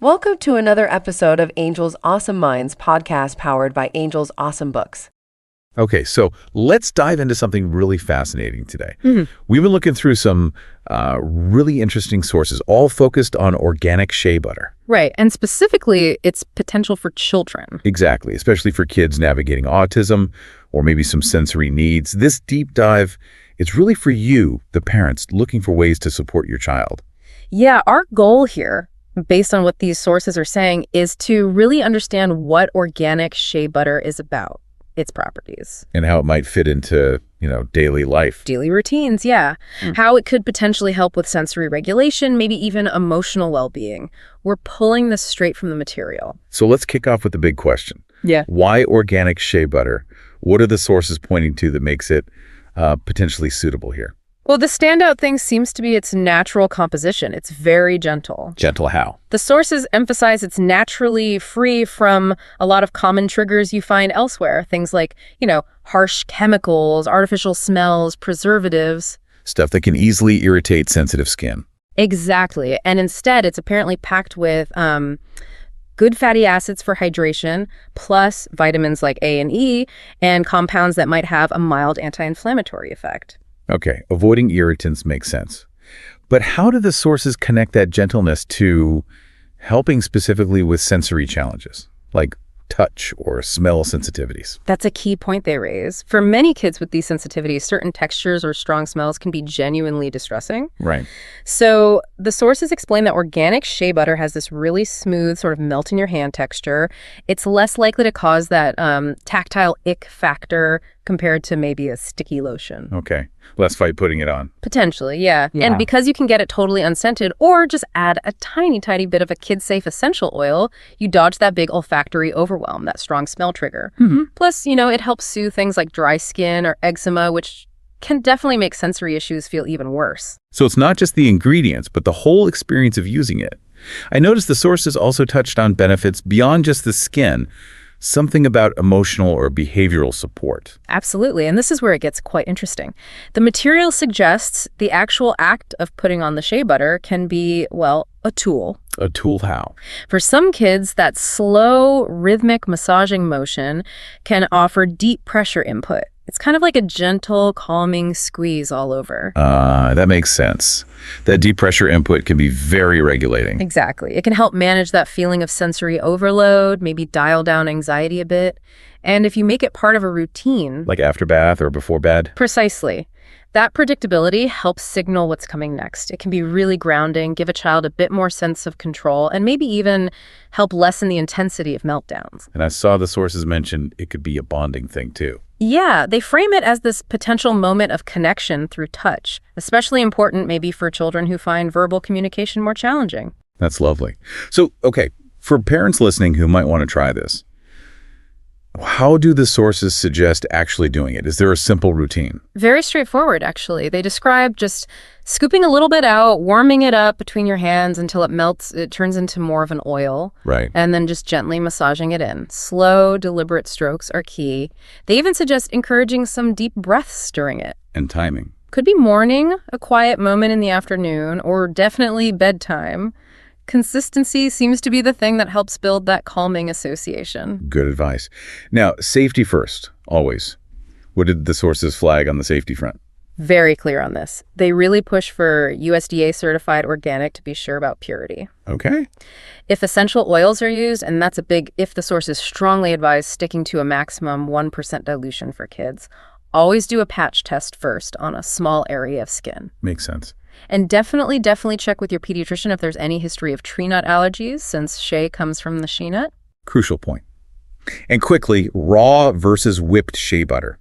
Welcome to another episode of Angel's Awesome Minds podcast powered by Angel's Awesome Books. Okay, so let's dive into something really fascinating today. Mhm. We've been looking through some really interesting sources, all focused on organic shea butter. Right, and specifically its potential for children. Exactly, especially for kids navigating autism or maybe some sensory needs. This deep dive, it's really for you, the parents, looking for ways to support your child. Yeah, our goal here, based on what these sources are saying, is to really understand what organic shea butter is about, its properties. And how it might fit into, daily life. Daily routines, yeah. How it could potentially help with sensory regulation, maybe even emotional well-being. We're pulling this straight from the material. So let's kick off with the big question. Yeah. Why organic shea butter? What are the sources pointing to that makes it potentially suitable here? Well, the standout thing seems to be its natural composition. It's very gentle. Gentle how? The sources emphasize it's naturally free from a lot of common triggers you find elsewhere. Things like, harsh chemicals, artificial smells, preservatives. Stuff that can easily irritate sensitive skin. Exactly. And instead, it's apparently packed with good fatty acids for hydration, plus vitamins like A and E, and compounds that might have a mild anti-inflammatory effect. Okay, avoiding irritants makes sense. But how do the sources connect that gentleness to helping specifically with sensory challenges, like touch or smell sensitivities? That's a key point they raise. For many kids with these sensitivities, certain textures or strong smells can be genuinely distressing. Right. So the sources explain that organic shea butter has this really smooth sort of melt-in-your-hand texture. It's less likely to cause that tactile ick factor compared to maybe a sticky lotion. Okay. Less fight putting it on. Potentially, yeah. And because you can get it totally unscented or just add a tiny, tiny bit of a kid-safe essential oil, you dodge that big olfactory overwhelm, that strong smell trigger. Plus, it helps soothe things like dry skin or eczema, which can definitely make sensory issues feel even worse. So it's not just the ingredients, but the whole experience of using it. I noticed the sources also touched on benefits beyond just the skin, something about emotional or behavioral support. Absolutely, and this is where it gets quite interesting. The material suggests the actual act of putting on the shea butter can be, a tool. A tool how? For some kids, that slow, rhythmic massaging motion can offer deep pressure input. It's kind of like a gentle, calming squeeze all over. That makes sense. That deep pressure input can be very regulating. Exactly. It can help manage that feeling of sensory overload, maybe dial down anxiety a bit. And if you make it part of a routine... Like after bath or before bed? Precisely. That predictability helps signal what's coming next. It can be really grounding, give a child a bit more sense of control, and maybe even help lessen the intensity of meltdowns. And I saw the sources mention it could be a bonding thing too. Yeah, they frame it as this potential moment of connection through touch, especially important maybe for children who find verbal communication more challenging. That's lovely. So, okay, for parents listening who might want to try this, how do the sources suggest actually doing it? Is there a simple routine? Very straightforward, actually. They describe just scooping a little bit out, warming it up between your hands until it melts, it turns into more of an oil. Right. And then just gently massaging it in. Slow, deliberate strokes are key. They even suggest encouraging some deep breaths during it. And timing. Could be morning, a quiet moment in the afternoon, or definitely bedtime. Consistency seems to be the thing that helps build that calming association. Good advice. Now, safety first, always. What did the sources flag on the safety front? Very clear on this. They really push for USDA-certified organic to be sure about purity. Okay. If essential oils are used, and that's a big if, the sources strongly advise sticking to a maximum 1% dilution for kids. Always do a patch test first on a small area of skin. Makes sense. And definitely check with your pediatrician if there's any history of tree nut allergies, since Shea comes from the shea nut. Crucial point. And quickly, raw versus whipped shea butter.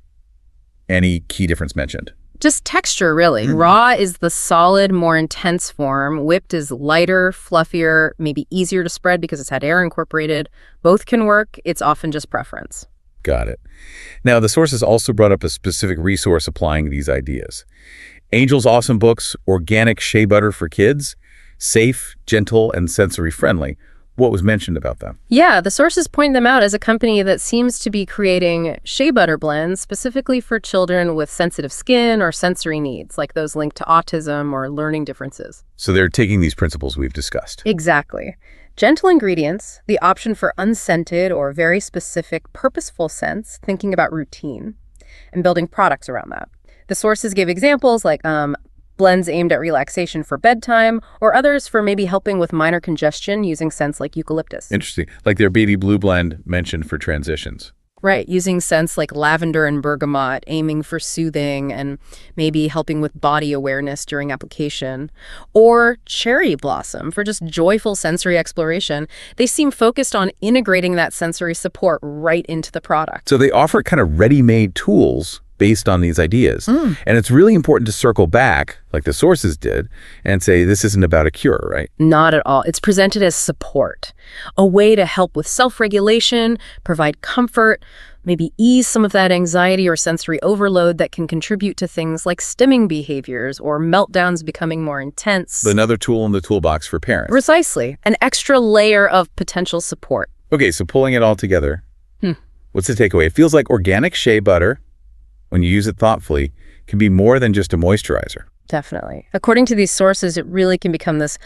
Any key difference mentioned? Just texture, really. Raw is the solid, more intense form. Whipped is lighter, fluffier, maybe easier to spread because it's had air incorporated. Both can work. It's often just preference. Got it. Now, the sources also brought up a specific resource applying these ideas. Angel's Awesome Books, Organic Shea Butter for Kids, Safe, Gentle, and Sensory Friendly. What was mentioned about them? Yeah, the sources point them out as a company that seems to be creating shea butter blends specifically for children with sensitive skin or sensory needs, like those linked to autism or learning differences. So they're taking these principles we've discussed. Exactly. Gentle ingredients, the option for unscented or very specific, purposeful scents, thinking about routine, and building products around that. The sources give examples like blends aimed at relaxation for bedtime, or others for maybe helping with minor congestion using scents like eucalyptus. Interesting. Like their Baby Blue blend mentioned for transitions. Right, using scents like lavender and bergamot, aiming for soothing and maybe helping with body awareness during application. Or cherry blossom for just joyful sensory exploration. They seem focused on integrating that sensory support right into the product. So they offer kind of ready-made tools based on these ideas. And it's really important to circle back, like the sources did, and say this isn't about a cure, right? Not at all. It's presented as support, a way to help with self-regulation, provide comfort, maybe ease some of that anxiety or sensory overload that can contribute to things like stimming behaviors or meltdowns becoming more intense. Another tool in the toolbox for parents. Precisely. An extra layer of potential support. Okay, so pulling it all together, what's the takeaway? It feels like organic shea butter, when you use it thoughtfully, can be more than just a moisturizer. Definitely. According to these sources, it really can become this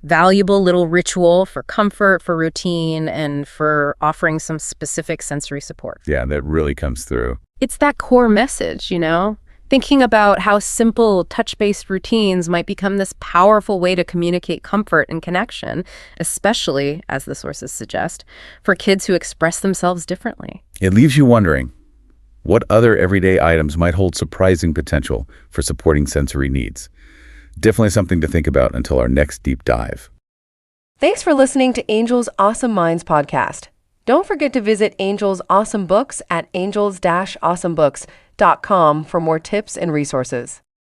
valuable little ritual for comfort, for routine, and for offering some specific sensory support. Yeah, that really comes through. It's that core message, thinking about how simple touch-based routines might become this powerful way to communicate comfort and connection, especially, as the sources suggest, for kids who express themselves differently. It leaves you wondering, what other everyday items might hold surprising potential for supporting sensory needs? Definitely something to think about until our next deep dive. Thanks for listening to Angel's Awesome Minds podcast. Don't forget to visit Angel's Awesome Books at angels-awesomebooks.com for more tips and resources.